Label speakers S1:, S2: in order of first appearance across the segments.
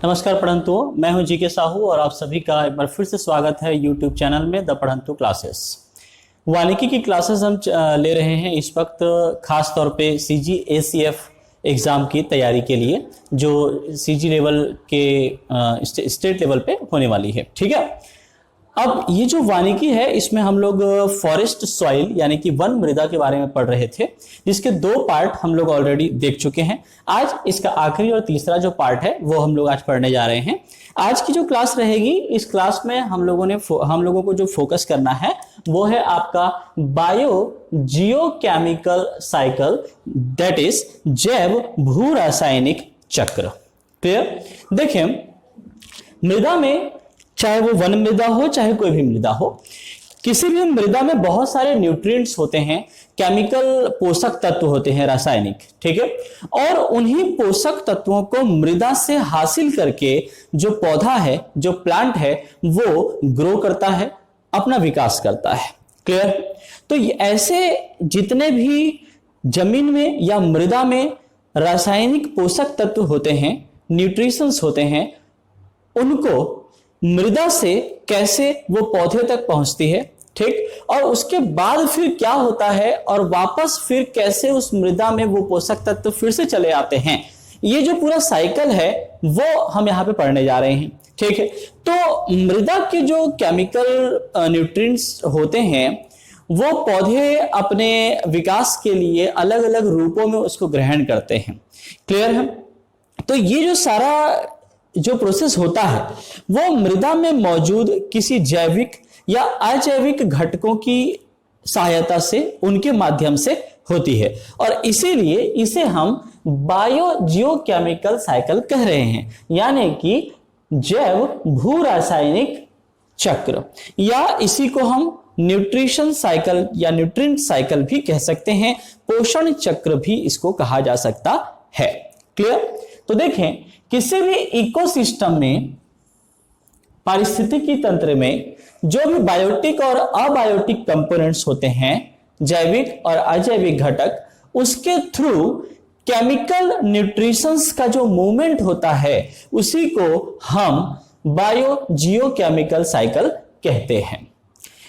S1: नमस्कार पढ़ंतुओं, मैं हूं जीके साहू और आप सभी का एक बार फिर से स्वागत है यूट्यूब चैनल में द पढ़ंतु क्लासेस। वानिकी की क्लासेस हम ले रहे हैं इस वक्त, खास तौर पे CGACF एग्ज़ाम की तैयारी के लिए, जो CG लेवल के स्टेट लेवल पे होने वाली है। ठीक है, अब ये जो वानिकी है इसमें हम लोग फॉरेस्ट सॉइल यानी कि वन मृदा के बारे में पढ़ रहे थे, जिसके 2 पार्ट हम लोग ऑलरेडी देख चुके हैं। आज इसका आखिरी और तीसरा जो पार्ट है वो हम लोग आज पढ़ने जा रहे हैं। आज की जो क्लास रहेगी, इस क्लास में हम लोगों को जो फोकस करना है वो है आपका bio geochemical cycle, that is जैव भू रासायनिक चक्र। क्लियर? देखिए, मृदा में, चाहे वो वन मृदा हो चाहे कोई भी मृदा हो, किसी भी मृदा में बहुत सारे न्यूट्रिएंट्स होते हैं, केमिकल पोषक तत्व होते हैं, रासायनिक। ठीक है, और उन्हीं पोषक तत्वों को मृदा से हासिल करके जो पौधा है, जो प्लांट है, वो ग्रो करता है, अपना विकास करता है। क्लियर? तो ऐसे जितने भी जमीन में या मृदा में रासायनिक पोषक तत्व होते हैं, न्यूट्रिशंस होते हैं, उनको मृदा से कैसे वो पौधे तक पहुंचती है, ठीक, और उसके बाद फिर क्या होता है और वापस फिर कैसे उस मृदा में वो पोषक तत्व फिर से चले आते हैं, ये जो पूरा साइकिल है वो हम यहाँ पे पढ़ने जा रहे हैं। ठीक है, तो मृदा के जो केमिकल न्यूट्रिएंट्स होते हैं वो पौधे अपने विकास के लिए अलग अलग रूपों में उसको ग्रहण करते हैं। क्लियर है? तो ये जो सारा जो प्रोसेस होता है वो मृदा में मौजूद किसी जैविक या अजैविक घटकों की सहायता से, उनके माध्यम से होती है, और इसीलिए इसे हम बायो जियोकेमिकल साइकिल कह रहे हैं, यानी कि जैव भू रासायनिक चक्र, या इसी को हम न्यूट्रिशन साइकिल या न्यूट्रिएंट साइकिल भी कह सकते हैं, पोषण चक्र भी इसको कहा जा सकता है। क्लियर? तो देखें, किसी भी इकोसिस्टम में, पारिस्थितिकी तंत्र में जो भी बायोटिक और अबायोटिक कंपोनेंट्स होते हैं, जैविक और अजैविक घटक, उसके थ्रू केमिकल न्यूट्रिशंस का जो मूवमेंट होता है उसी को हम बायो जियोकेमिकल साइकिल कहते हैं।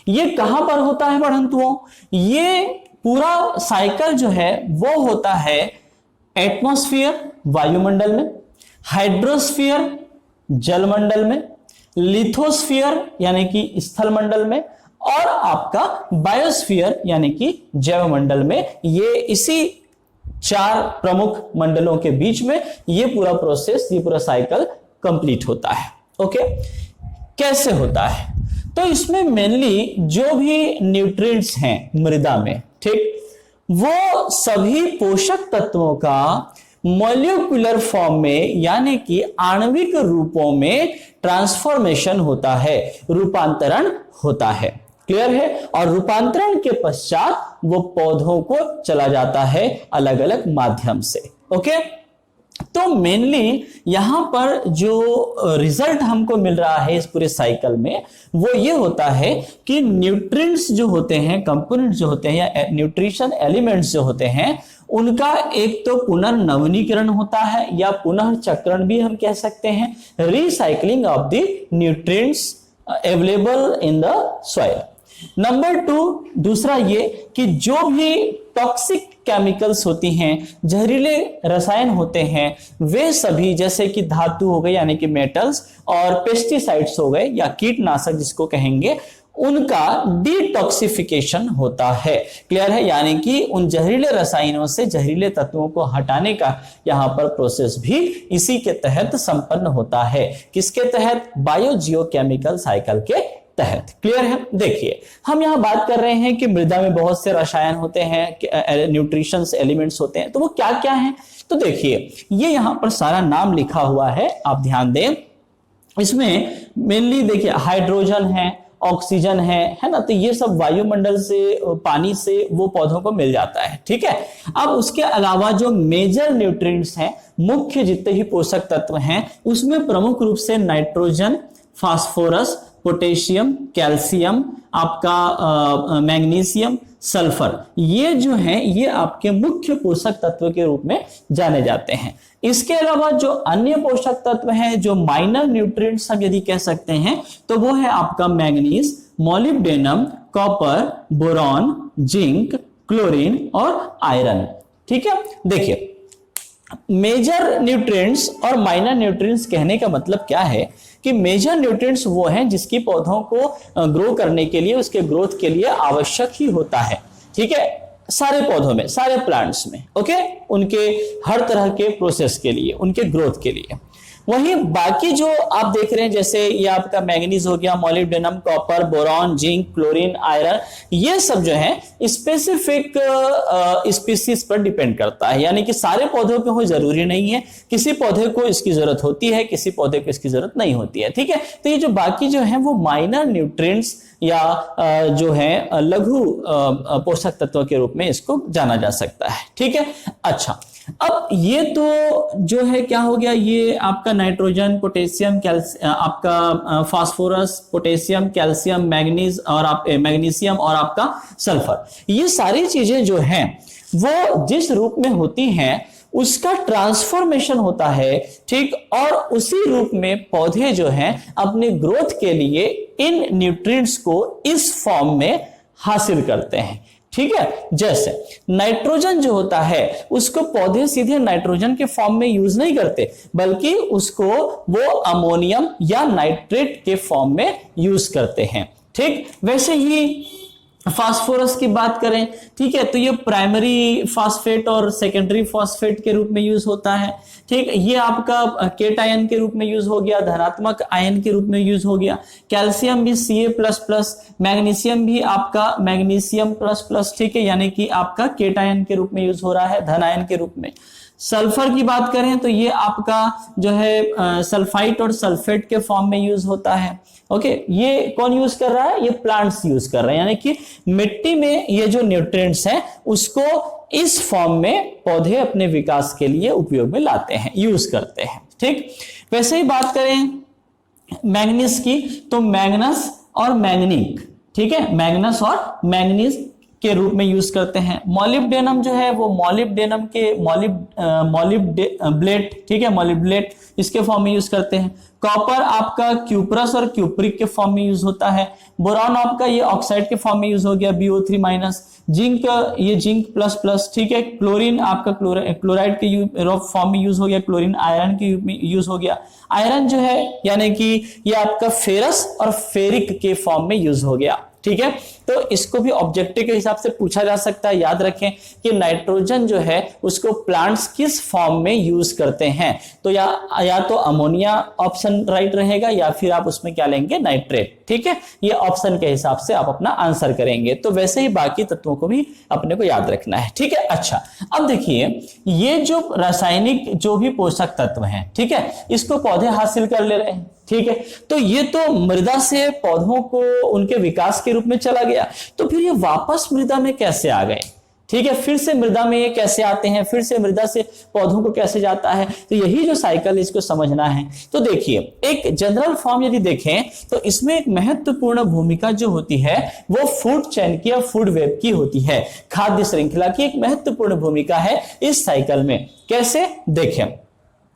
S1: ये कहां पर होता है पढ़ंतुओं? ये पूरा साइकिल जो है वो होता है एटमॉस्फेयर, वायुमंडल में, हाइड्रोस्फीयर, जलमंडल में, लिथोस्फीयर यानी कि स्थल मंडल में, और आपका बायोस्फीयर यानी कि जैव मंडल में। ये इसी 4 प्रमुख मंडलों के बीच में ये पूरा प्रोसेस, ये पूरा साइकिल कंप्लीट होता है। ओके, कैसे होता है? तो इसमें मेनली जो भी न्यूट्रिएंट्स हैं मृदा में, ठीक, वो सभी पोषक तत्वों का मॉलिक्यूलर फॉर्म में यानी कि आणविक रूपों में ट्रांसफॉर्मेशन होता है, रूपांतरण होता है। क्लियर है? और रूपांतरण के पश्चात वो पौधों को चला जाता है अलग अलग माध्यम से। ओके, तो मेनली यहां पर जो रिजल्ट हमको मिल रहा है इस पूरे साइकिल में वो ये होता है कि न्यूट्रिएंट्स जो होते हैं, कंपोनेंट्स जो होते हैं या न्यूट्रिशन एलिमेंट्स जो होते हैं, उनका एक तो पुनर्नवीनीकरण होता है या पुनर्चक्रण भी हम कह सकते हैं, recycling of the nutrients available in the soil. Number 2, दूसरा ये कि जो भी टॉक्सिक केमिकल्स होती हैं, जहरीले रसायन होते हैं, वे सभी, जैसे कि धातु हो गए यानी कि मेटल्स, और पेस्टिसाइड्स हो गए या कीटनाशक जिसको कहेंगे, उनका डिटॉक्सिफिकेशन होता है। क्लियर है? यानी कि उन जहरीले रसायनों से जहरीले तत्वों को हटाने का यहां पर प्रोसेस भी इसी के तहत संपन्न होता है। किसके तहत? बायो जियोकेमिकल साइकिल के तहत। क्लियर है? देखिए, हम यहां बात कर रहे हैं कि मृदा में बहुत से रसायन होते हैं, न्यूट्रिशंस एलिमेंट्स होते हैं, तो वो क्या क्या हैं? तो देखिए, ये यहां पर सारा नाम लिखा हुआ है, आप ध्यान दें। इसमें मेनली देखिए हाइड्रोजन है, ऑक्सीजन है ना, तो ये सब वायुमंडल से, पानी से वो पौधों को मिल जाता है। ठीक है, अब उसके अलावा जो मेजर न्यूट्रिएंट्स हैं, मुख्य जितने ही पोषक तत्व हैं, उसमें प्रमुख रूप से नाइट्रोजन, फास्फोरस, पोटेशियम, कैल्शियम, आपका मैग्नीशियम, सल्फर, ये जो है ये आपके मुख्य पोषक तत्व के रूप में जाने जाते हैं। इसके अलावा जो अन्य पोषक तत्व हैं, जो माइनर न्यूट्रिएंट्स हम यदि कह सकते हैं, तो वो है आपका manganese, molybdenum, copper, boron, zinc, chlorine और आयरन। ठीक है, देखिए मेजर न्यूट्रिएंट्स और माइनर न्यूट्रिएंट्स कहने का मतलब क्या है कि मेजर न्यूट्रिएंट्स वो हैं जिसकी पौधों को ग्रो करने के लिए, उसके ग्रोथ के लिए आवश्यक ही होता है। ठीक है, सारे पौधों में, सारे प्लांट्स में, ओके, उनके हर तरह के प्रोसेस के लिए, उनके ग्रोथ के लिए। वहीं बाकी जो आप देख रहे हैं, जैसे ये आपका मैग्नीज हो गया, molybdenum, copper, boron, zinc, chlorine, iron, ये सब जो है स्पेसिफिक स्पीसीज पर डिपेंड करता है, यानी कि सारे पौधों पे हो जरूरी नहीं है, किसी पौधे को इसकी जरूरत होती है, किसी पौधे को इसकी जरूरत नहीं होती है। ठीक है, तो ये जो बाकी जो है वो माइनर न्यूट्रिएंट्स या जो है लघु पोषक तत्व के रूप में इसको जाना जा सकता है। ठीक है, अच्छा, अब ये तो जो है क्या हो गया, ये आपका नाइट्रोजन, पोटेशियम, आपका फास्फोरस, पोटेशियम, कैल्शियम, मैग्नीज और मैग्नीशियम और आपका सल्फर, ये सारी चीजें जो हैं वो जिस रूप में होती हैं उसका ट्रांसफॉर्मेशन होता है। ठीक, और उसी रूप में पौधे जो हैं अपने ग्रोथ के लिए इन न्यूट्रिएंट्स को इस फॉर्म में हासिल करते हैं। ठीक है, जैसे नाइट्रोजन जो होता है उसको पौधे सीधे नाइट्रोजन के फॉर्म में यूज नहीं करते, बल्कि उसको वो अमोनियम या नाइट्रेट के फॉर्म में यूज करते हैं। ठीक, वैसे ही फास्फोरस की बात करें, ठीक है, तो ये प्राइमरी फास्फेट और सेकेंडरी फास्फेट के रूप में यूज होता है। ठीक, ये आपका केटायन के रूप में यूज हो गया, धनात्मक आयन के रूप में यूज हो गया। कैल्शियम भी Ca++, मैग्नीशियम भी आपका मैग्नीशियम प्लस, ठीक है, यानी कि आपका केटायन के रूप में यूज हो रहा है, धन आयन के रूप में। सल्फर की बात करें तो ये आपका जो है सल्फाइट और सल्फेट के फॉर्म में यूज होता है। ओके, ये कौन यूज कर रहा है, ये प्लांट्स यूज कर रहे हैं, यानी कि मिट्टी में ये जो न्यूट्रिएंट्स हैं उसको इस फॉर्म में पौधे अपने विकास के लिए उपयोग में लाते हैं, यूज करते हैं। ठीक, वैसे ही बात करें मैग्नीज की तो मैग्नस और मैग्नीक, ठीक है, मैग्नस और मैग्नीज के रूप में यूज करते हैं। मॉलिब्डेनम जो है वो मॉलिब्डेनम के मॉलिब्डेट, ठीक है, मॉलिब्डेट इसके फॉर्म में यूज करते हैं। कॉपर आपका क्यूप्रस और क्यूप्रिक के फॉर्म में यूज होता है। बोरॉन आपका ये ऑक्साइड के फॉर्म में यूज हो गया, BO3-। जिंक, ये जिंक प्लस, ठीक है। क्लोरीन आपका क्लोराइड के फॉर्म में यूज हो गया, क्लोरीन आयरन के यूज हो गया। आयरन जो है यानी कि ये आपका फेरस और फेरिक के फॉर्म में यूज हो गया। ठीक है, तो इसको भी ऑब्जेक्टिव के हिसाब से पूछा जा सकता है। याद रखें कि नाइट्रोजन जो है उसको प्लांट्स किस फॉर्म में यूज करते हैं, तो या तो अमोनिया ऑप्शन राइट रहेगा या फिर आप उसमें क्या लेंगे, नाइट्रेट। ठीक है, ये ऑप्शन के हिसाब से आप अपना आंसर करेंगे। तो वैसे ही बाकी तत्वों को भी अपने को याद रखना है। ठीक है, अच्छा, अब देखिए ये जो रासायनिक जो भी पोषक तत्व हैं, ठीक है, इसको पौधे हासिल कर ले रहे हैं। ठीक है, तो ये तो मृदा से पौधों को उनके विकास के रूप में चला गया, तो फिर ये वापस मृदा में कैसे आ गए? ठीक है, फिर से मृदा में ये कैसे आते हैं, फिर से मृदा से पौधों को कैसे जाता है, तो यही जो साइकिल है इसको समझना है। तो देखिए एक जनरल फॉर्म यदि देखें तो इसमें एक महत्वपूर्ण भूमिका जो होती है वो फूड चेन की या फूड वेब की होती है। खाद्य श्रृंखला की एक महत्वपूर्ण भूमिका है इस साइकिल में। कैसे, देखें,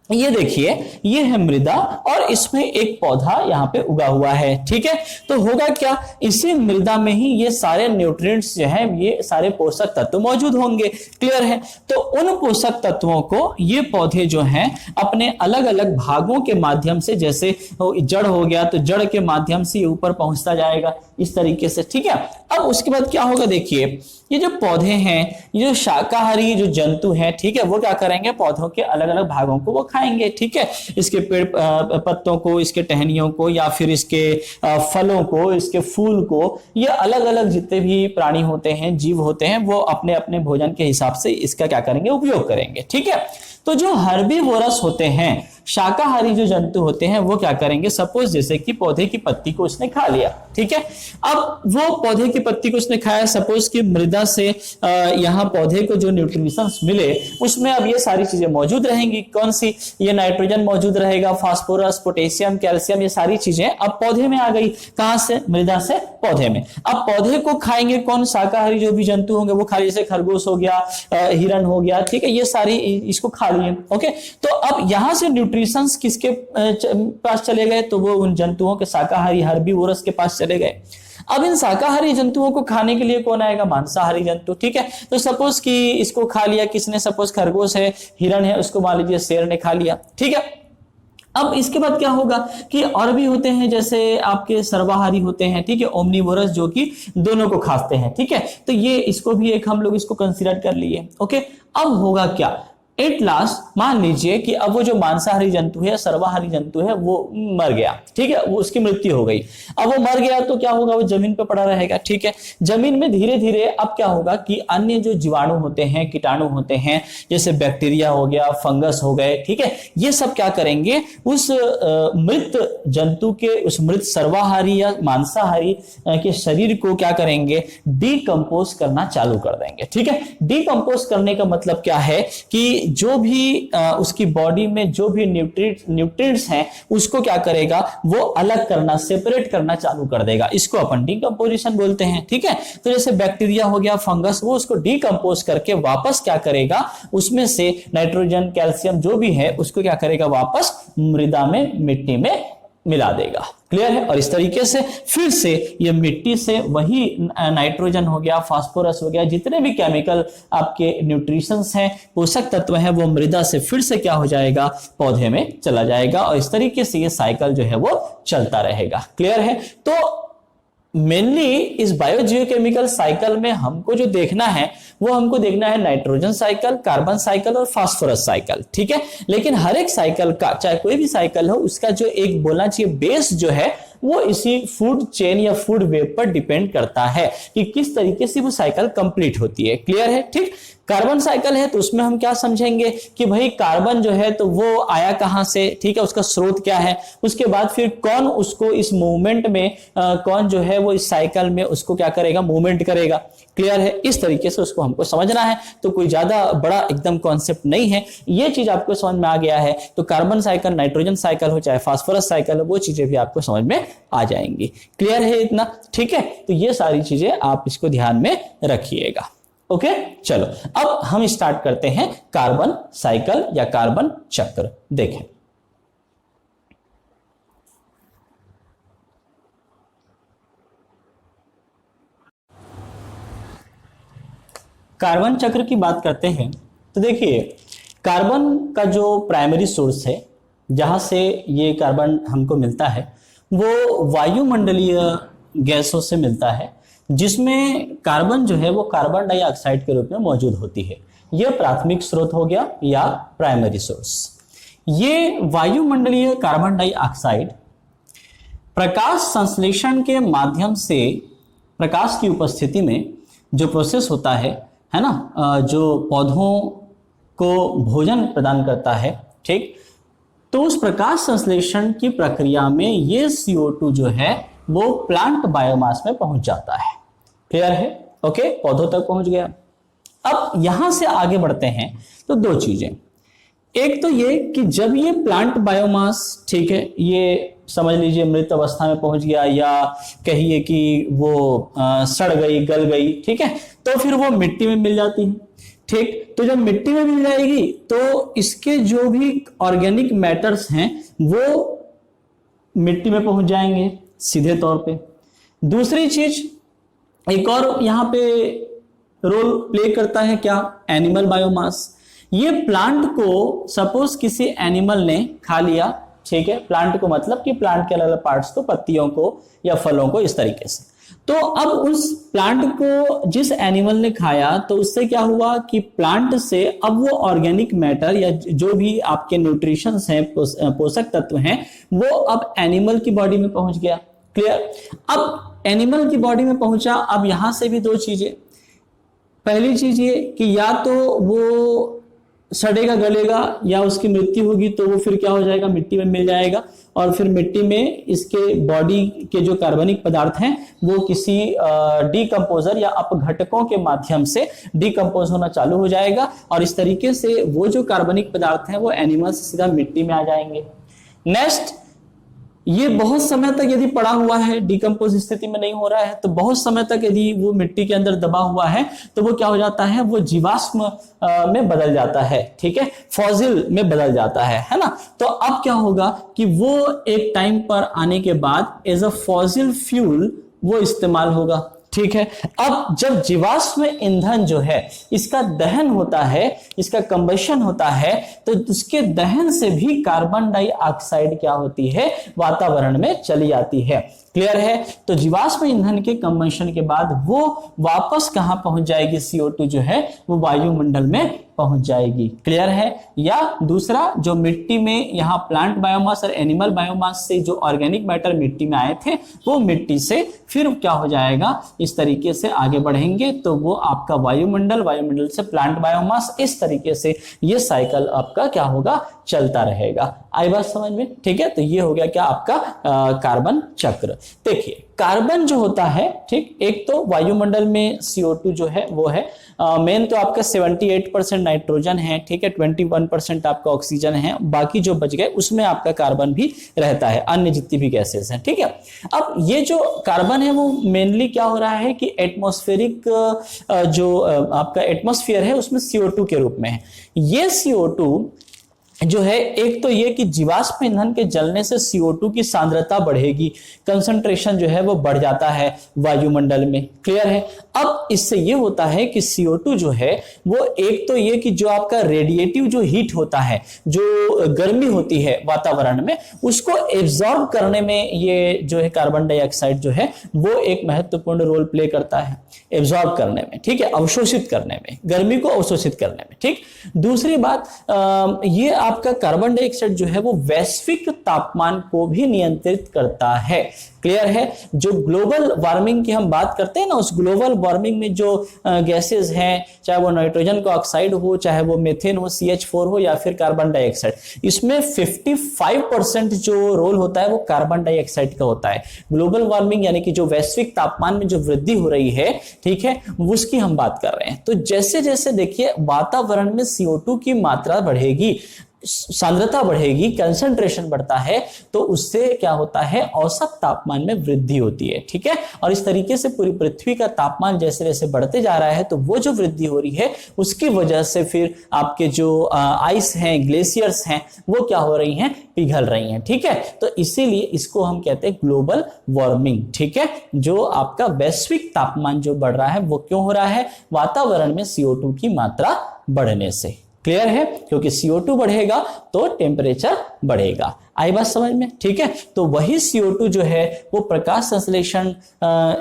S1: ये देखिए ये है मृदा और इसमें एक पौधा यहाँ पे उगा हुआ है। ठीक है, तो होगा क्या, इसी मृदा में ही ये सारे न्यूट्रिएंट्स जो हैं, ये सारे पोषक तत्व मौजूद होंगे। क्लियर है, तो उन पोषक तत्वों को ये पौधे जो हैं अपने अलग अलग भागों के माध्यम से, जैसे जड़ हो गया तो जड़ के माध्यम से ये ऊपर पहुंचता जाएगा इस तरीके से। ठीक है, अब उसके बाद क्या होगा, देखिए ये जो पौधे हैं, ये जो शाकाहारी जो जंतु हैं, ठीक है, वो क्या करेंगे, पौधों के अलग अलग भागों को वो खाएंगे। ठीक है, इसके पेड़ पत्तों को, इसके टहनियों को, या फिर इसके फलों को, इसके फूल को, ये अलग अलग जितने भी प्राणी होते हैं, जीव होते हैं, वो अपने अपने भोजन के हिसाब से इसका क्या करेंगे, उपयोग करेंगे। ठीक है, तो जो हर्बीवोरस होते हैं, शाकाहारी जो जंतु होते हैं, वो क्या करेंगे, सपोज जैसे कि पौधे की पत्ती को उसने खा लिया, ठीक है। अब वो पौधे की पत्ती को उसने खाया, सपोज कि मृदा से यहाँ पौधे को जो न्यूट्रिशंस मिले उसमें अब ये सारी चीजें मौजूद रहेंगी। कौन सी, ये नाइट्रोजन मौजूद रहेगा, फास्फोरस, पोटेशियम, कैल्शियम, ये सारी चीजें अब पौधे में आ गई। कहां से, मृदा से पौधे में। अब पौधे को खाएंगे कौन, शाकाहारी जो भी जंतु होंगे वो खा, जैसे खरगोश हो गया, हिरण हो गया, ठीक है, ये सारी इसको खा लिए। ओके, तो अब यहां से न्यूट्रिशंस किसके पास चले गए, तो वो उन जंतुओं के, शाकाहारी हर्बीवोरस के पास चले गए। अब इन शाकाहारी जंतुओं को खाने के लिए कौन आएगा, मांसाहारी जंतु, ठीक है। तो सपोज कि इसको खा लिया किसने, सपोज खरगोश है, हिरण है, उसको मान लीजिए शेर ने खा लिया, ठीक है। अब इसके बाद क्या होगा कि और भी होते हैं, जैसे आपके सर्वाहारी होते हैं, ठीक है, ओमनीवोरस, जो कि दोनों को खाते हैं, ठीक है। तो ये इसको भी एक हम लोग इसको कंसीडर कर लिए। ओके, अब होगा क्या, एट लास्ट मान लीजिए कि अब वो जो मांसाहारी जंतु है, सर्वाहारी जंतु है, वो मर गया, ठीक है, वो उसकी मृत्यु हो गई। अब वो मर गया तो क्या होगा, वो जमीन पे पड़ा रहेगा, ठीक है। जमीन में धीरे धीरे अब क्या होगा कि अन्य जो जीवाणु होते हैं, कीटाणु होते हैं, जैसे बैक्टीरिया हो गया, फंगस हो गए, ठीक है, ये सब क्या करेंगे, उस मृत जंतु के, उस मृत सर्वाहारी या मांसाहारी के शरीर को क्या करेंगे, डीकंपोज करना चालू कर देंगे, ठीक है। डीकंपोज करने का मतलब क्या है कि जो भी उसकी बॉडी में जो भी न्यूट्रिएंट्स हैं उसको क्या करेगा, वो अलग करना, सेपरेट करना चालू कर देगा। इसको अपन डीकंपोजिशन बोलते हैं, ठीक है। तो जैसे बैक्टीरिया हो गया, फंगस, वो उसको डीकंपोज करके वापस क्या करेगा, उसमें से नाइट्रोजन, कैल्शियम जो भी है उसको क्या करेगा, वापस मृदा में, मिट्टी में मिला देगा। क्लियर है। और इस तरीके से फिर से ये मिट्टी से वही नाइट्रोजन हो गया, फास्फोरस हो गया, जितने भी केमिकल आपके न्यूट्रिशंस हैं, पोषक तत्व हैं, वो मृदा से फिर से क्या हो जाएगा, पौधे में चला जाएगा। और इस तरीके से ये साइकिल जो है वो चलता रहेगा। क्लियर है। तो मेनली इस बायोजियोकेमिकल साइकिल में हमको जो देखना है वो हमको देखना है नाइट्रोजन साइकिल, कार्बन साइकिल और फास्फोरस साइकिल, ठीक है। लेकिन हर एक साइकिल का, चाहे कोई भी साइकिल हो, उसका जो एक बोलना चाहिए बेस जो है वो इसी फूड चेन या फूड वेब पर डिपेंड करता है कि किस तरीके से वो साइकिल कंप्लीट होती है। क्लियर है। ठीक। कार्बन साइकिल है तो उसमें हम क्या समझेंगे कि भाई कार्बन जो है तो वो आया कहां से, ठीक है, उसका स्रोत क्या है, उसके बाद फिर कौन उसको इस मूवमेंट में कौन जो है वो इस साइकिल में उसको क्या करेगा, मूवमेंट करेगा। क्लियर है। इस तरीके से उसको हमको समझना है। तो कोई ज्यादा बड़ा एकदम कॉन्सेप्ट नहीं है, ये चीज आपको समझ में आ गया है तो कार्बन साइकिल, नाइट्रोजन साइकिल हो चाहे फास्फोरस साइकिल हो, वो चीजें भी आपको समझ में आ जाएंगी। क्लियर है इतना। ठीक है। तो ये सारी चीजें आप इसको ध्यान में रखिएगा। ओके। चलो अब हम स्टार्ट करते हैं कार्बन साइकिल या कार्बन चक्र। देखें कार्बन चक्र की बात करते हैं तो देखिए कार्बन का जो प्राइमरी सोर्स है जहां से ये कार्बन हमको मिलता है वो वायुमंडलीय गैसों से मिलता है, जिसमें कार्बन जो है वो कार्बन डाइऑक्साइड के रूप में मौजूद होती है। यह प्राथमिक स्रोत हो गया या प्राइमरी सोर्स। ये वायुमंडलीय कार्बन डाइऑक्साइड प्रकाश संश्लेषण के माध्यम से प्रकाश की उपस्थिति में जो प्रोसेस होता है ना, जो पौधों को भोजन प्रदान करता है, ठीक, तो उस प्रकाश संश्लेषण की प्रक्रिया में ये CO2 जो है वो प्लांट बायोमास में पहुंच जाता है। क्लियर है। ओके, पौधों तक पहुंच गया। अब यहां से आगे बढ़ते हैं तो दो चीजें, एक तो ये कि जब ये प्लांट बायोमास, ठीक है, ये समझ लीजिए मृत अवस्था में पहुंच गया या कहिए कि वो सड़ गई, गल गई, ठीक है, तो फिर वो मिट्टी में मिल जाती है। ठीक। तो जब मिट्टी में मिल जाएगी तो इसके जो भी ऑर्गेनिक मैटर्स हैं वो मिट्टी में पहुंच जाएंगे सीधे तौर पे। दूसरी चीज एक और यहां पे रोल प्ले करता है क्या, एनिमल बायोमास। ये प्लांट को सपोज किसी एनिमल ने खा लिया, ठीक है, प्लांट को मतलब कि प्लांट के अलग अलग पार्ट्स को, पत्तियों को या फलों को, इस तरीके से। तो अब उस प्लांट को जिस एनिमल ने खाया तो उससे क्या हुआ कि प्लांट से अब वो ऑर्गेनिक मैटर या जो भी आपके न्यूट्रिशंस हैं, पोषक तत्व हैं, वो अब एनिमल की बॉडी में पहुंच गया। क्लियर। अब एनिमल की बॉडी में पहुंचा, अब यहां से भी दो चीजें। पहली चीज ये कि या तो वो सड़ेगा गलेगा या उसकी मृत्यु होगी तो वो फिर क्या हो जाएगा, मिट्टी में मिल जाएगा और फिर मिट्टी में इसके बॉडी के जो कार्बनिक पदार्थ हैं वो किसी डीकंपोजर या अपघटकों के माध्यम से डीकंपोज होना चालू हो जाएगा और इस तरीके से वो जो कार्बनिक पदार्थ हैं वो एनिमल से सीधा मिट्टी में आ जाएंगे। नेक्स्ट, ये बहुत समय तक यदि पड़ा हुआ है, डीकंपोज स्थिति में नहीं हो रहा है, तो बहुत समय तक यदि वो मिट्टी के अंदर दबा हुआ है तो वो क्या हो जाता है, वो जीवाश्म में बदल जाता है, ठीक है, फॉसिल में बदल जाता है ना। तो अब क्या होगा कि वो एक टाइम पर आने के बाद एज अ फॉसिल फ्यूल वो इस्तेमाल होगा, ठीक है। अब जब जीवाश्म ईंधन जो है इसका दहन होता है, इसका कंबशन होता है, तो उसके दहन से भी कार्बन डाइऑक्साइड क्या होती है, वातावरण में चली जाती है। क्लियर है। तो जीवाश्म ईंधन के कंबशन के बाद वो वापस कहां पहुंच जाएगी, CO2 जो है वो वायुमंडल में पहुंच जाएगी। क्लियर है। या दूसरा, जो मिट्टी में यहाँ प्लांट बायोमास और एनिमल बायोमास से जो ऑर्गेनिक मैटर मिट्टी में आए थे वो मिट्टी से फिर क्या हो जाएगा, इस तरीके से आगे बढ़ेंगे तो वो आपका वायुमंडल, वायुमंडल से प्लांट बायोमास, इस तरीके से ये साइकिल आपका क्या होगा, चलता रहेगा। आई बात समझ में, ठीक है। तो ये हो गया क्या आपका कार्बन चक्र। देखिए कार्बन जो होता है, ठीक, एक तो वायुमंडल में CO2 जो है वो है मेन, तो आपका 78% नाइट्रोजन है, ठीक है, 21% आपका ऑक्सीजन है, बाकी जो बच गए उसमें आपका कार्बन भी रहता है, अन्य जितनी भी गैसेस हैं, ठीक है। अब ये जो कार्बन है वो मेनली क्या हो रहा है कि एटमॉस्फेरिक जो आपका एटमॉस्फेयर है उसमें CO2 के रूप में है। ये CO2 जो है, एक तो ये कि जीवाश्म ईंधन के जलने से CO2 की सांद्रता बढ़ेगी, कंसंट्रेशन जो है वो बढ़ जाता है वायुमंडल में। क्लियर है। अब इससे ये होता है कि CO2 जो है वो एक तो ये कि जो आपका रेडिएटिव जो हीट होता है, जो गर्मी होती है वातावरण में, उसको एब्जॉर्ब करने में ये जो है कार्बन डाइऑक्साइड जो है वो एक महत्वपूर्ण रोल प्ले करता है, एब्जॉर्ब करने में, ठीक है, अवशोषित करने में, गर्मी को अवशोषित करने में, ठीक। दूसरी बात, ये आपका कार्बन डाइऑक्साइड जो है वो वैश्विक तापमान को भी नियंत्रित करता है। क्लियर है। जो ग्लोबल वार्मिंग की हम बात करते हैं ना, उस ग्लोबल वार्मिंग में जो गैसेस हैं, चाहे वो नाइट्रोजन का ऑक्साइड हो, चाहे वो मीथेन हो, CH4 हो, या फिर कार्बन डाइऑक्साइड, इसमें 55% जो रोल होता है वो कार्बन डाइऑक्साइड का होता है। ग्लोबल वार्मिंग यानी कि जो वैश्विक तापमान में जो वृद्धि हो रही है, ठीक है, उसकी हम बात कर रहे हैं। तो जैसे जैसे देखिए वातावरण में CO2 की मात्रा बढ़ेगी, सांद्रता बढ़ेगी, कंसंट्रेशन बढ़ता है, तो उससे क्या होता है, औसत तापमान में वृद्धि होती है, ठीक है। और इस तरीके से पूरी पृथ्वी का तापमान जैसे जैसे बढ़ते जा रहा है, तो वो जो वृद्धि हो रही है उसकी वजह से फिर आपके जो आइस हैं, ग्लेशियर्स हैं, वो क्या हो रही हैं, पिघल रही हैं, ठीक है। तो इसीलिए इसको हम कहते हैं ग्लोबल वार्मिंग, ठीक है। जो आपका वैश्विक तापमान जो बढ़ रहा है वो क्यों हो रहा है, वातावरण में CO2 की मात्रा बढ़ने से। क्लियर है। क्योंकि CO2 बढ़ेगा तो टेम्परेचर बढ़ेगा। आई बात समझ में, ठीक है। तो वही CO2 जो है वो प्रकाश संश्लेषण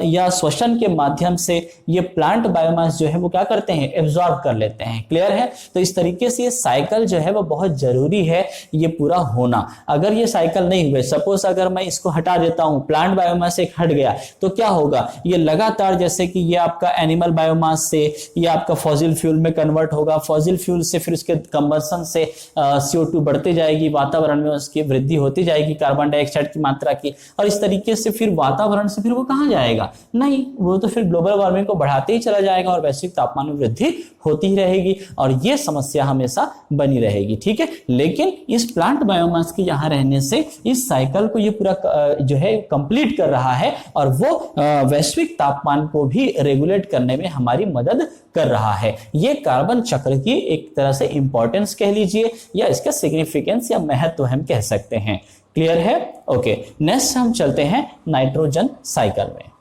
S1: या श्वसन के माध्यम से ये प्लांट बायोमास जो है वो क्या करते हैं, एब्जॉर्ब कर लेते हैं। क्लियर है। तो इस तरीके से ये साइकिल जो है वो बहुत जरूरी है ये पूरा होना। अगर ये साइकिल नहीं हुए, सपोज अगर मैं इसको हटा देता हूं, प्लांट बायोमास से हट गया, तो क्या होगा, ये लगातार जैसे कि ये आपका एनिमल बायोमास से ये आपका फॉसिल फ्यूल में कन्वर्ट होगा, फॉसिल फ्यूल से फिर उसके कंबशन से CO2 बढ़ते जाएगी, वातावरण में उसकी वृद्धि होती जाएगी कार्बन डाइऑक्साइड की मात्रा की, और इस तरीके से फिर वातावरण से फिर वो कहां जाएगा, नहीं, वो तो फिर ग्लोबल वार्मिंग को बढ़ाते ही चला जाएगा और वैश्विक तापमान में वृद्धि होती ही रहेगी और ये समस्या हमेशा बनी रहेगी, ठीक है। लेकिन इस प्लांट बायोमास के यहां रहने से इस साइकिल को ये पूरा जो है कंप्लीट कर रहा है और वो वैश्विक तापमान को भी रेगुलेट करने में हमारी मदद कर रहा है। ये कार्बन चक्र की एक तरह से इंपॉर्टेंस कह लीजिए या इसका सिग्निफिकेंस या महत्व हम कह सकते हैं। क्लियर है। ओके, नेक्स्ट हम चलते हैं नाइट्रोजन साइकिल में।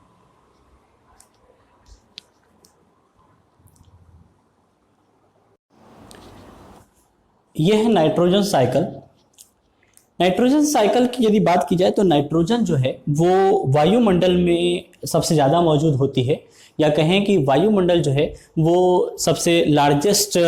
S1: यह है नाइट्रोजन साइकिल। नाइट्रोजन साइकिल की यदि बात की जाए तो नाइट्रोजन जो है वो वायुमंडल में सबसे ज्यादा मौजूद होती है, या कहें कि वायुमंडल जो है वो सबसे लार्जेस्ट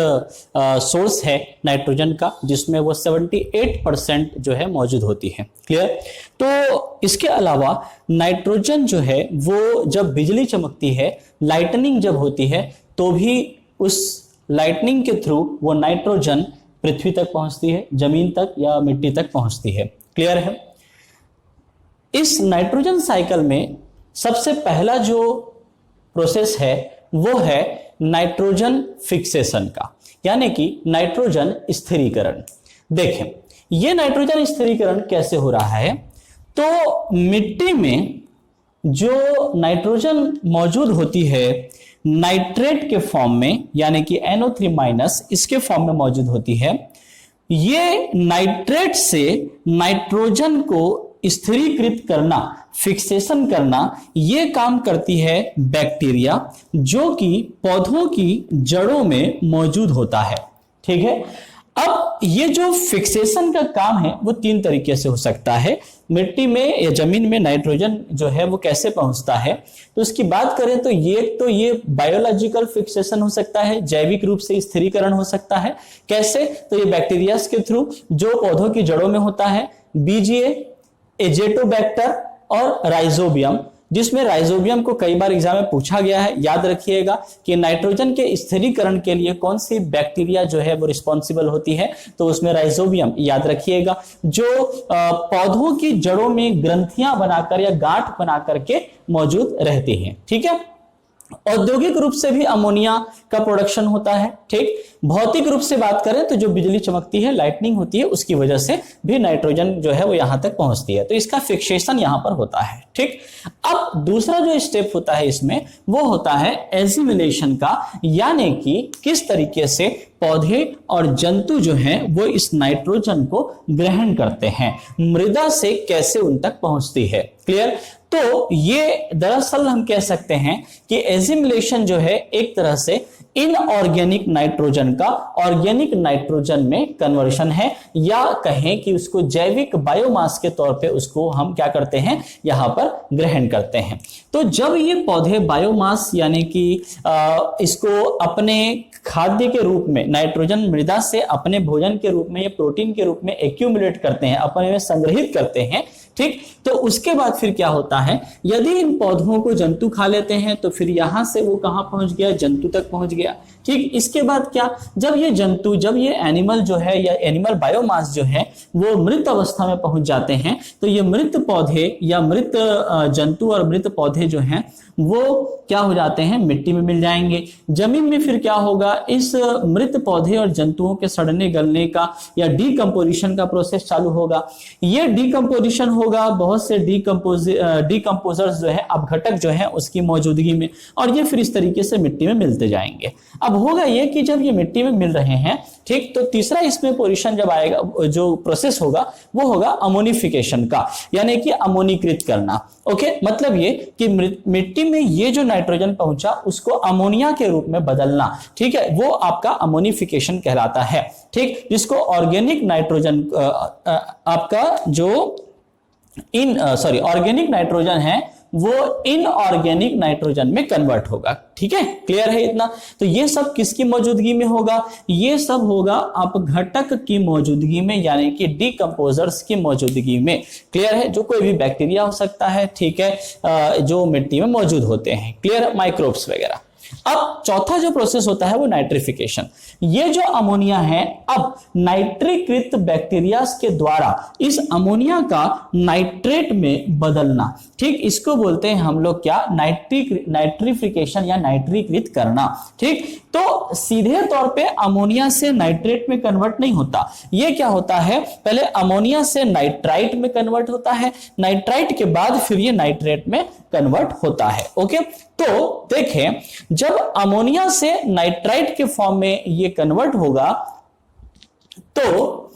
S1: सोर्स है नाइट्रोजन का, जिसमें वो 78% जो है मौजूद होती है। क्लियर। तो इसके अलावा नाइट्रोजन जो है वो जब बिजली चमकती है, लाइटनिंग जब होती है, तो भी उस लाइटनिंग के थ्रू वो नाइट्रोजन पृथ्वी तक पहुंचती है, जमीन तक या मिट्टी तक पहुंचती है। क्लियर है? इस नाइट्रोजन साइकिल में सबसे पहला जो प्रोसेस है वो है नाइट्रोजन फिक्सेशन का, यानी कि नाइट्रोजन स्थिरीकरण। देखें ये नाइट्रोजन स्थिरीकरण कैसे हो रहा है। तो मिट्टी में जो नाइट्रोजन मौजूद होती है नाइट्रेट के फॉर्म में, यानी कि NO3- इसके फॉर्म में मौजूद होती है। ये नाइट्रेट से नाइट्रोजन को स्थिरीकृत करना, फिक्सेशन करना, ये काम करती है बैक्टीरिया, जो कि पौधों की जड़ों में मौजूद होता है। ठीक है, अब ये जो फिक्सेशन का काम है वो 3 तरीके से हो सकता है। मिट्टी में या जमीन में नाइट्रोजन जो है वो कैसे पहुंचता है, तो उसकी बात करें तो ये बायोलॉजिकल फिक्सेशन हो सकता है, जैविक रूप से स्थिरीकरण हो सकता है। कैसे? तो ये बैक्टीरिया के थ्रू जो पौधों की जड़ों में होता है, बीजीए, एजेटोबैक्टर और राइजोबियम, जिसमें राइजोबियम को कई बार एग्जाम में पूछा गया है। याद रखिएगा कि नाइट्रोजन के स्थिरीकरण के लिए कौन सी बैक्टीरिया जो है वो रिस्पॉन्सिबल होती है, तो उसमें राइजोबियम। याद रखिएगा जो पौधों की जड़ों में ग्रंथियां बनाकर या गांठ बनाकर के मौजूद रहती हैं। ठीक है, औद्योगिक रूप से भी अमोनिया का प्रोडक्शन होता है। ठीक, भौतिक रूप से बात करें तो जो बिजली चमकती है, लाइटनिंग होती है, उसकी वजह से भी नाइट्रोजन जो है वो यहां तक पहुंचती है, तो इसका फिक्सेशन यहां पर होता है। ठीक, अब दूसरा जो स्टेप होता है इसमें वो होता है एसिमिलेशन का, यानी कि किस तरीके से पौधे और जंतु जो हैं वो इस नाइट्रोजन को ग्रहण करते हैं, मृदा से कैसे उन तक पहुंचती है। क्लियर? तो ये दरअसल हम कह सकते हैं कि एसिमिलेशन जो है एक तरह से इनऑर्गेनिक नाइट्रोजन का ऑर्गेनिक नाइट्रोजन में कन्वर्शन है, या कहें कि उसको जैविक बायोमास के तौर पे उसको हम क्या करते हैं, यहां पर ग्रहण करते हैं। तो जब ये पौधे बायोमास यानी कि इसको अपने खाद्य के रूप में, नाइट्रोजन मृदा से अपने भोजन के रूप में या प्रोटीन के रूप में एक्यूमुलेट करते हैं, अपने में संग्रहित करते हैं। ठीक, तो उसके बाद फिर क्या होता है, यदि इन पौधों को जंतु खा लेते हैं तो फिर यहां से वो कहां पहुंच गया, जंतु तक पहुंच गया। ठीक, इसके बाद क्या, जब ये जंतु, जब ये एनिमल जो है या एनिमल बायोमास जो है वो मृत अवस्था में पहुंच जाते हैं, तो ये मृत पौधे या मृत जंतु और मृत पौधे जो हैं वो क्या हो जाते हैं, मिट्टी में मिल जाएंगे। जमीन में फिर क्या होगा, इस मृत पौधे और जंतुओं के सड़ने गलने का या डीकंपोजिशन का प्रोसेस चालू होगा। ये डीकंपोजिशन होगा बहुत से डीकंपोजर्स जो है, अपघटक जो है उसकी मौजूदगी में, और ये फिर इस तरीके से मिट्टी में मिलते जाएंगे। अब होगा ये कि जब ये मिट्टी में मिल रहे हैं, ठीक, तो तीसरा इसमें पोजीशन जब आएगा, जो प्रोसेस होगा वो होगा अमोनिफिकेशन का, यानी कि अमोनीकृत करना। ओके, मतलब ये कि मिट्टी में ये जो नाइट्रोजन पहुंचा उसको अमोनिया के रूप में बदलना। ठीक है, वो आपका अमोनिफिकेशन कहलाता है। ठीक, जिसको ऑर्गेनिक नाइट्रोजन आपका जो ऑर्गेनिक नाइट्रोजन है वो इनऑर्गेनिक नाइट्रोजन में कन्वर्ट होगा। ठीक है, क्लियर है इतना? तो ये सब किसकी मौजूदगी में होगा, ये सब होगा अपघटक की मौजूदगी में, यानी कि डीकंपोजर्स की मौजूदगी में। क्लियर है? जो कोई भी बैक्टीरिया हो सकता है, ठीक है, जो मिट्टी में मौजूद होते हैं। क्लियर? माइक्रोब्स वगैरह। अब चौथा जो प्रोसेस होता है वो नाइट्रिफिकेशन। ये जो अमोनिया है, अब नाइट्रीकृत बैक्टीरिया के द्वारा इस अमोनिया का नाइट्रेट में बदलना। ठीक, इसको बोलते हैं हम लोग क्या, नाइट्रिफिकेशन या नाइट्रीकृत करना। ठीक, तो सीधे तौर पे अमोनिया से नाइट्रेट में कन्वर्ट नहीं होता। ये क्या होता है, पहले अमोनिया से नाइट्राइट में कन्वर्ट होता है, नाइट्राइट के बाद फिर ये नाइट्रेट में कन्वर्ट होता है। ओके, तो देखें, जब अमोनिया से नाइट्राइट के फॉर्म में ये कन्वर्ट होगा, तो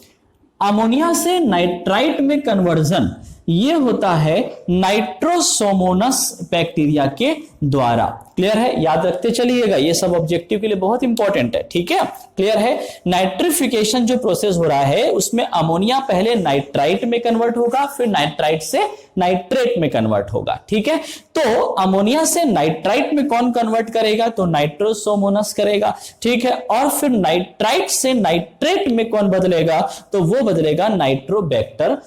S1: अमोनिया से नाइट्राइट में कन्वर्जन ये होता है नाइट्रोसोमोनस बैक्टीरिया के द्वारा। क्लियर है? याद रखते चलिएगा, ये सब ऑब्जेक्टिव के लिए बहुत इंपॉर्टेंट है। ठीक है, क्लियर है? नाइट्रिफिकेशन जो प्रोसेस हो रहा है उसमें अमोनिया पहले नाइट्राइट में कन्वर्ट होगा, फिर नाइट्राइट से नाइट्रेट में कन्वर्ट होगा। ठीक है, तो अमोनिया से नाइट्राइट में कौन कन्वर्ट करेगा, तो नाइट्रोसोमोनस करेगा। ठीक है, और फिर नाइट्राइट से नाइट्रेट में कौन बदलेगा, तो वो बदलेगा नाइट्रोबैक्टर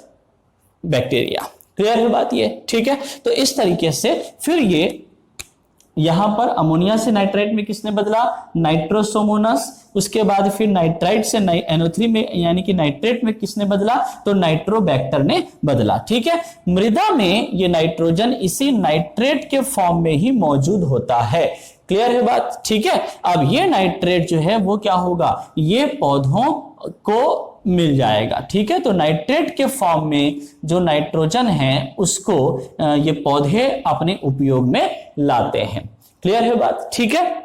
S1: बैक्टीरिया। क्लियर है बात ये? ठीक है, तो इस तरीके से फिर ये यहां पर अमोनिया से नाइट्राइट में किसने बदला, नाइट्रोसोमोनस। उसके बाद फिर नाइट्राइट से NO3 में यानी कि नाइट्रेट में किसने बदला, तो नाइट्रोबैक्टर ने बदला। ठीक है, मृदा में ये नाइट्रोजन इसी नाइट्रेट के फॉर्म में ही मौजूद होता है। क्लियर है बात? ठीक है, अब ये नाइट्रेट जो है वो क्या होगा, ये पौधों को मिल जाएगा। ठीक है, तो नाइट्रेट के फॉर्म में जो नाइट्रोजन है उसको ये पौधे अपने उपयोग में लाते हैं। क्लियर है बात? ठीक है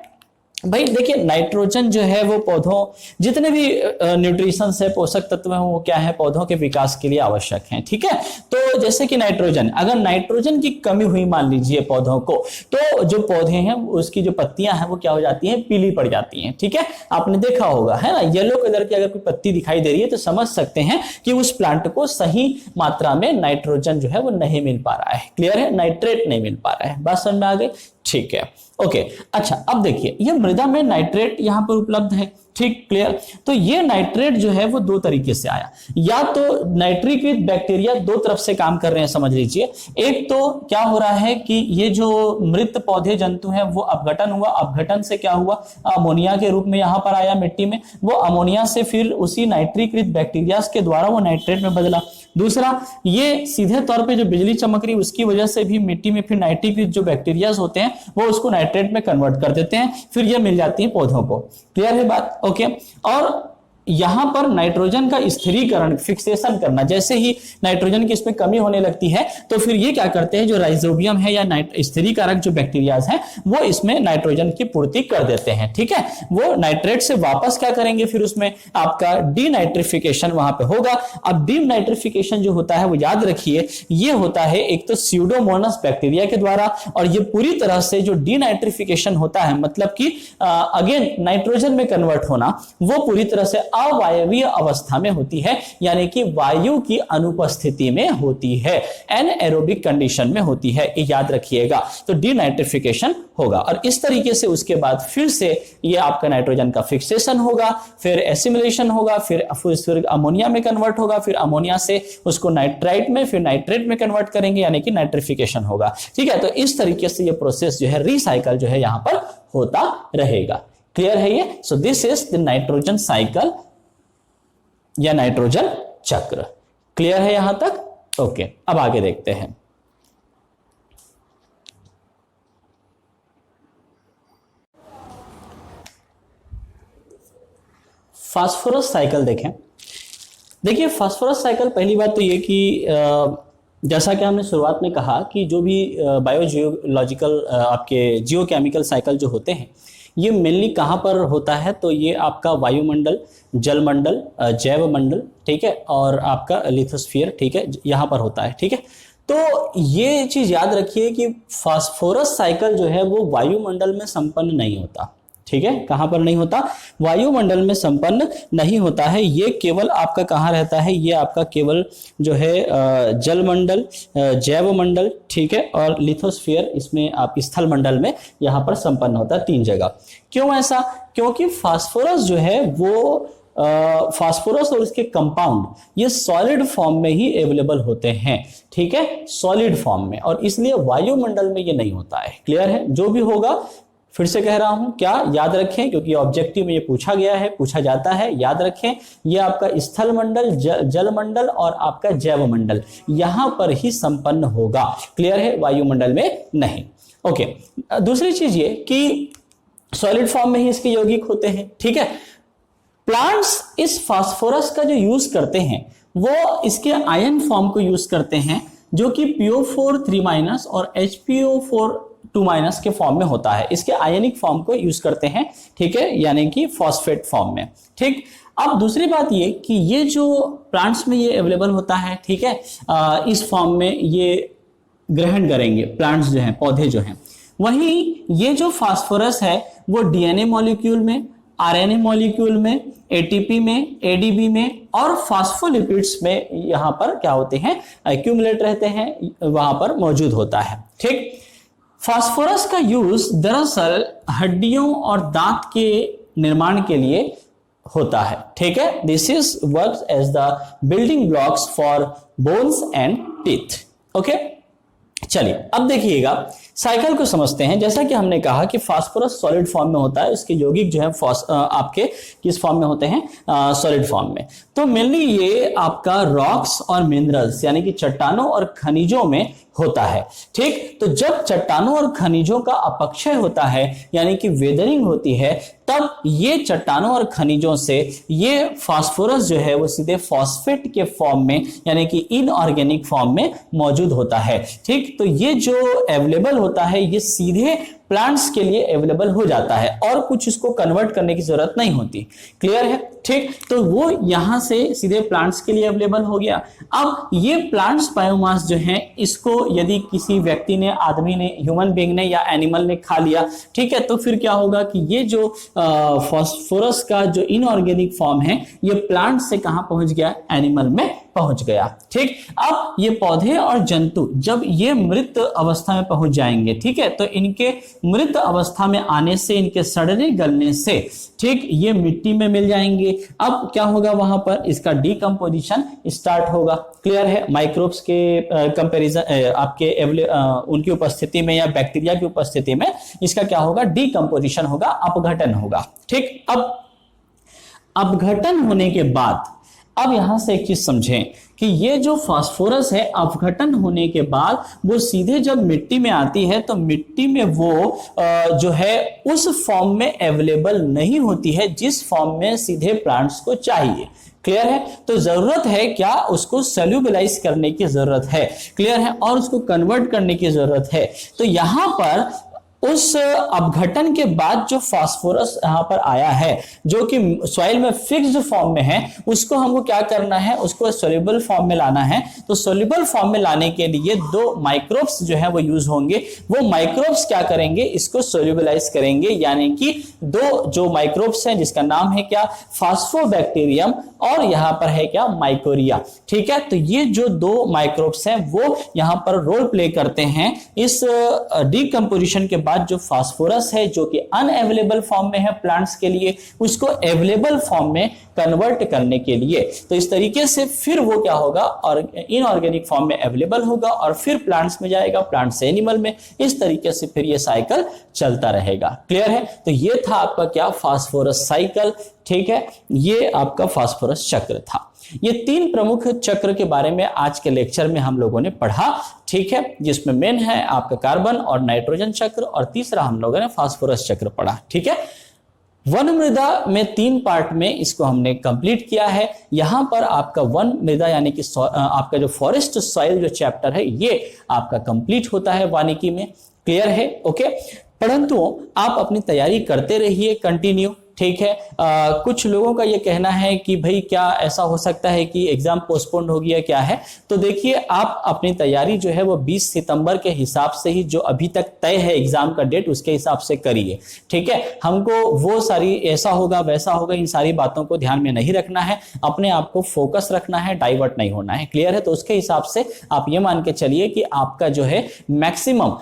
S1: भाई, देखिए नाइट्रोजन जो है वो पौधों जितने भी न्यूट्रिशन है, पोषक तत्व हैं, वो क्या है, पौधों के विकास के लिए आवश्यक हैं। ठीक है, तो जैसे कि नाइट्रोजन, अगर नाइट्रोजन की कमी हुई मान लीजिए पौधों को, तो जो पौधे हैं उसकी जो पत्तियां हैं वो क्या हो जाती हैं, पीली पड़ जाती हैं। ठीक है, आपने देखा होगा है ना, येलो कलर की अगर कोई पत्ती दिखाई दे रही है तो समझ सकते हैं कि उस प्लांट को सही मात्रा में नाइट्रोजन जो है वो नहीं मिल पा रहा है। क्लियर है, नाइट्रेट नहीं मिल पा रहा है। बात समझ में आ गई? ठीक है, ओके। अच्छा, अब देखिए ये मृदा में नाइट्रेट यहां पर उपलब्ध है। ठीक, क्लियर। तो ये नाइट्रेट जो है वो दो तरीके से आया, या तो नाइट्रीकृत बैक्टीरिया दो तरफ से काम कर रहे हैं, समझ लीजिए। एक तो क्या हो रहा है कि ये जो मृत पौधे जंतु हैं वो अपघटन हुआ, अपघटन से क्या हुआ, अमोनिया के रूप में यहां पर आया मिट्टी में, वो अमोनिया से फिर उसी नाइट्रीकृत बैक्टीरिया के द्वारा वो नाइट्रेट में बदला। दूसरा, ये सीधे तौर पे जो बिजली चमक रही उसकी वजह से भी मिट्टी में फिर नाइट्रीकृत जो बैक्टीरिया होते हैं वो उसको नाइट्रेट में कन्वर्ट कर देते हैं, फिर ये मिल जाती है पौधों को। क्लियर है बात? ओके। और यहां पर नाइट्रोजन का स्थिरीकरण, फिक्सेशन करना, जैसे ही नाइट्रोजन की इसमें कमी होने लगती है तो फिर ये क्या करते हैं, जो राइजोबियम है या स्थिरीकारक जो बैक्टीरियाज हैं वो इसमें नाइट्रोजन की पूर्ति कर देते हैं। ठीक है, वो नाइट्रेट से वापस क्या करेंगे, फिर उसमें आपका डीनाइट्रिफिकेशन वहां पे होगा। अब डीनाइट्रिफिकेशन जो होता है वो याद रखिए, ये होता है एक तो स्यूडोमोनास बैक्टीरिया के द्वारा, और ये पूरी तरह से जो डीनाइट्रिफिकेशन होता है मतलब कि अगेन नाइट्रोजन में कन्वर्ट होना, वो पूरी तरह से अवायवीय अवस्था में होती है, यानी कि वायु की अनुपस्थिति में होती है, एनएरोबिक कंडीशन में होती है, ये याद रखिएगा। तो डीनाइट्रिफिकेशन होगा और इस तरीके से उसके बाद फिर से ये आपका नाइट्रोजन का फिक्सेशन होगा, फिर एसिमिलेशन होगा, फिर अमोनिया में कन्वर्ट होगा, फिर अमोनिया से उसको नाइट्राइट में, फिर नाइट्रेट में कन्वर्ट करेंगे, यानी कि नाइट्रिफिकेशन होगा। ठीक है, तो इस तरीके से ये प्रोसेस जो है रिसाइकल जो है यहां पर होता रहेगा। क्लियर है ये? So this is the nitrogen cycle या नाइट्रोजन चक्र। क्लियर है यहां तक? ओके, अब आगे देखते हैं। फास्फोरस साइकिल देखें। देखिए फास्फोरस साइकिल, पहली बात तो ये कि जैसा कि हमने शुरुआत में कहा कि जो भी बायोजियोलॉजिकल आपके जियोकेमिकल साइकिल जो होते हैं ये मेनली कहाँ पर होता है, तो ये आपका वायुमंडल, जलमंडल, जैव मंडल, ठीक है, और आपका लिथोस्फीयर, ठीक है, यहाँ पर होता है। ठीक है, तो ये चीज याद रखिए कि फास्फोरस साइकिल जो है वो वायुमंडल में संपन्न नहीं होता। ठीक है, कहां पर नहीं होता, वायुमंडल में संपन्न नहीं होता है। ये केवल आपका कहां रहता है, ये आपका केवल जो है जलमंडल, जैव मंडल, ठीक है, और लिथोस्फीयर, इसमें आप स्थल मंडल में यहां पर संपन्न होता है, 3 जगह। क्यों ऐसा? क्योंकि फास्फोरस जो है वो फास्फोरस और उसके कंपाउंड ये सॉलिड फॉर्म में ही अवेलेबल होते हैं। ठीक है, सॉलिड फॉर्म में, और इसलिए वायुमंडल में ये नहीं होता है। क्लियर है? जो भी होगा, फिर से कह रहा हूं, क्या याद रखें, क्योंकि ऑब्जेक्टिव में ये पूछा गया है, पूछा जाता है, याद रखें, ये आपका स्थल मंडल, जल मंडल और आपका जैव मंडल यहां पर ही संपन्न होगा। क्लियर है? वायुमंडल में नहीं। ओके, दूसरी चीज ये कि सॉलिड फॉर्म में ही इसके यौगिक होते हैं। ठीक है, प्लांट्स इस फास्फोरस का जो यूज करते हैं वो इसके आयन फॉर्म को यूज करते हैं, जो कि PO4 3- और HPO4 2- के फॉर्म में होता है। इसके आयनिक फॉर्म को यूज करते हैं, ठीक है, यानी कि फॉस्फेट फॉर्म में। ठीक, अब दूसरी बात ये कि ये जो प्लांट्स में ये अवेलेबल होता है, ठीक है, इस फॉर्म में ये ग्रहण करेंगे प्लांट्स जो हैं, पौधे जो हैं। वहीं ये जो फास्फोरस है वो DNA मॉलिक्यूल में, RNA मॉलिक्यूल में, ATP में, ADP में और फास्फोलिपिड्स में यहां पर क्या होते हैं, एक्यूमुलेट रहते हैं, वहां पर मौजूद होता है। ठीक, फास्फोरस का यूज दरअसल हड्डियों और दांत के निर्माण के लिए होता है। ठीक है, this is works as the building blocks for bones and teeth. Okay, चलिए अब देखिएगा साइकिल को समझते हैं। जैसा कि हमने कहा कि फास्फोरस सॉलिड फॉर्म में होता है, उसके यौगिक जो है आपके किस फॉर्म में होते हैं, सॉलिड फॉर्म में। तो मेनली ये आपका रॉक्स और मिनरल्स यानी कि चट्टानों और खनिजों में होता है। ठीक, तो जब चट्टानों और खनिजों का अपक्षय होता है यानी कि वेदरिंग होती है, तब ये चट्टानों और खनिजों से ये फास्फोरस जो है वो सीधे फॉस्फेट के फॉर्म में यानी कि इनऑर्गेनिक फॉर्म में मौजूद होता है। ठीक, तो ये जो अवेलेबल होता है ये सीधे प्लांट्स के लिए अवेलेबल हो जाता है और कुछ इसको कन्वर्ट करने की जरूरत नहीं होती। क्लियर है? ठीक, तो वो यहां से सीधे प्लांट्स के लिए अवेलेबल हो गया। अब ये प्लांट्स बायोमास जो है, इसको यदि किसी व्यक्ति ने, आदमी ने, ह्यूमन बीइंग ने या एनिमल ने खा लिया, ठीक है, तो फिर क्या होगा कि ये जो फास्फोरस का जो इनऑर्गेनिक फॉर्म है ये प्लांट से कहां पहुंच गया, एनिमल में पहुंच गया। ठीक, अब ये पौधे और जंतु जब ये मृत अवस्था में पहुंच जाएंगे, ठीक है, तो इनके मृत अवस्था में आने से, इनके सड़ने गलने से, ठीक, ये मिट्टी में मिल जाएंगे। अब क्या होगा, वहां पर इसका डीकंपोजिशन स्टार्ट होगा। क्लियर है? माइक्रोब्स के कंपैरिजन आपके उनकी उपस्थिति में या बैक्टीरिया की उपस्थिति में इसका क्या होगा, डीकंपोजिशन होगा, अपघटन होगा। ठीक, अब अपघटन होने के बाद अब यहां से एक चीज समझें कि ये जो फास्फोरस है अपघटन होने के बाद वो सीधे जब मिट्टी में आती है तो मिट्टी में वो जो है उस फॉर्म में अवेलेबल नहीं होती है जिस फॉर्म में सीधे प्लांट्स को चाहिए। क्लियर है? तो जरूरत है क्या, उसको सेल्यूबलाइज करने की जरूरत है। क्लियर है? और उसको कन्वर्ट करने की जरूरत है। तो यहां पर उस अपघटन के बाद जो फास्फोरस यहां पर आया है जो कि सॉइल में फिक्स्ड फॉर्म में है, उसको हमको क्या करना है, उसको सोल्यूबल फॉर्म में लाना है। तो सोल्यूबल फॉर्म में लाने के लिए दो माइक्रोब्स जो है वो यूज होंगे। वो माइक्रोब्स क्या करेंगे, इसको सोल्यूबलाइज करेंगे, यानी कि दो जो माइक्रोब्स हैं जिसका नाम है क्या, फास्फोबैक्टीरियम, और यहां पर है क्या, माइकोरिया। ठीक है, तो ये जो दो माइक्रोब्स हैं वो यहां पर रोल प्ले करते हैं इस डीकंपोजिशन के बाद जो फास्फोरस है जो कि अनअवेलेबल फॉर्म में है प्लांट्स के लिए, उसको अवेलेबल फॉर्म में कन्वर्ट करने के लिए। तो इस तरीके से फिर वो क्या होगा, और इनऑर्गेनिक फॉर्म में अवेलेबल होगा और फिर प्लांट्स में जाएगा, प्लांट से एनिमल में, इस तरीके से फिर ये साइकिल चलता रहेगा। क्लियर है? तो ये था आपका क्या, फास्फोरस साइकिल। ठीक है, ये आपका फास्फोरस चक्र था। ये तीन प्रमुख चक्र के बारे में आज के लेक्चर में हम लोगों ने पढ़ा। ठीक है, जिसमें मेन है आपका कार्बन और नाइट्रोजन चक्र, और तीसरा हम लोगों ने फास्फोरस चक्र पढ़ा। ठीक है, वन मृदा में 3 पार्ट में इसको हमने कंप्लीट किया है। यहां पर आपका वन मृदा यानी कि आपका जो फॉरेस्ट सॉइल जो चैप्टर है ये आपका कंप्लीट होता है वानिकी में। क्लियर है? ओके, परंतु आप अपनी तैयारी करते रहिए कंटिन्यू। ठीक है, कुछ लोगों का ये कहना है कि भाई क्या ऐसा हो सकता है कि एग्जाम पोस्टपोन हो गया, क्या है? तो देखिए, आप अपनी तैयारी जो है वो 20 सितंबर के हिसाब से ही, जो अभी तक तय है एग्जाम का डेट, उसके हिसाब से करिए। ठीक है, हमको वो सारी ऐसा होगा वैसा होगा इन सारी बातों को ध्यान में नहीं रखना है, अपने आप को फोकस रखना है, डाइवर्ट नहीं होना है। क्लियर है? तो उसके हिसाब से आप ये मान के चलिए कि आपका जो है मैक्सिमम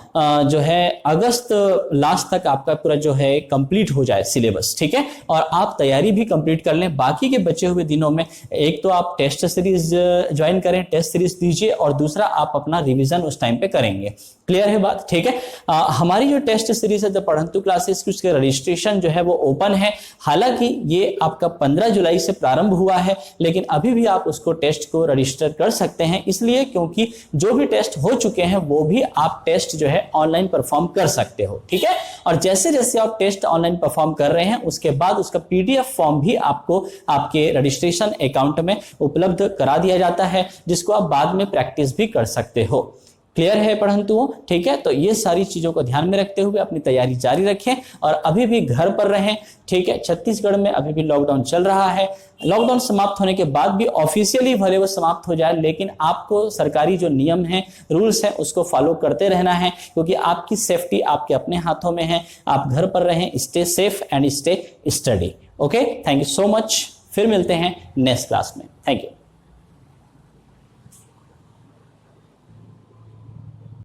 S1: जो है अगस्त लास्ट तक आपका पूरा जो है कंप्लीट हो जाए सिलेबस। ठीक है, और आप तैयारी भी कंप्लीट कर लें। बाकी के बचे हुए दिनों में एक तो आप टेस्ट सीरीज ज्वाइन करें, टेस्ट सीरीज दीजिए, और दूसरा आप अपना रिवीजन उस टाइम पे करेंगे। क्लियर है बात? ठीक है, हमारी जो टेस्ट सीरीज है द पढ़ंतु क्लासेस की, उसके रजिस्ट्रेशन जो है वो ओपन है। हालांकि ये आपका 15 जुलाई से प्रारंभ हुआ है, लेकिन अभी भी आप उसको टेस्ट को रजिस्टर कर सकते हैं, इसलिए क्योंकि जो भी टेस्ट हो चुके हैं वो भी आप टेस्ट जो है ऑनलाइन परफॉर्म कर सकते हो। ठीक है, और जैसे जैसे आप टेस्ट ऑनलाइन परफॉर्म कर रहे हैं उसके बाद उसका पीडीएफ फॉर्म भी आपको आपके रजिस्ट्रेशन अकाउंट में उपलब्ध करा दिया जाता है, जिसको आप बाद में प्रैक्टिस भी कर सकते हो। क्लियर है पढ़ंतुओं? ठीक है, तो ये सारी चीजों को ध्यान में रखते हुए अपनी तैयारी जारी रखें और अभी भी घर पर रहें। ठीक है, छत्तीसगढ़ में अभी भी लॉकडाउन चल रहा है। लॉकडाउन समाप्त होने के बाद भी ऑफिशियली भले वो समाप्त हो जाए, लेकिन आपको सरकारी जो नियम है, रूल्स है, उसको फॉलो करते रहना है, क्योंकि आपकी सेफ्टी आपके अपने हाथों में है। आप घर पर रहें, stay safe and stay study. Okay, thank you so much. फिर मिलते हैं नेक्स्ट क्लास में। Thank you.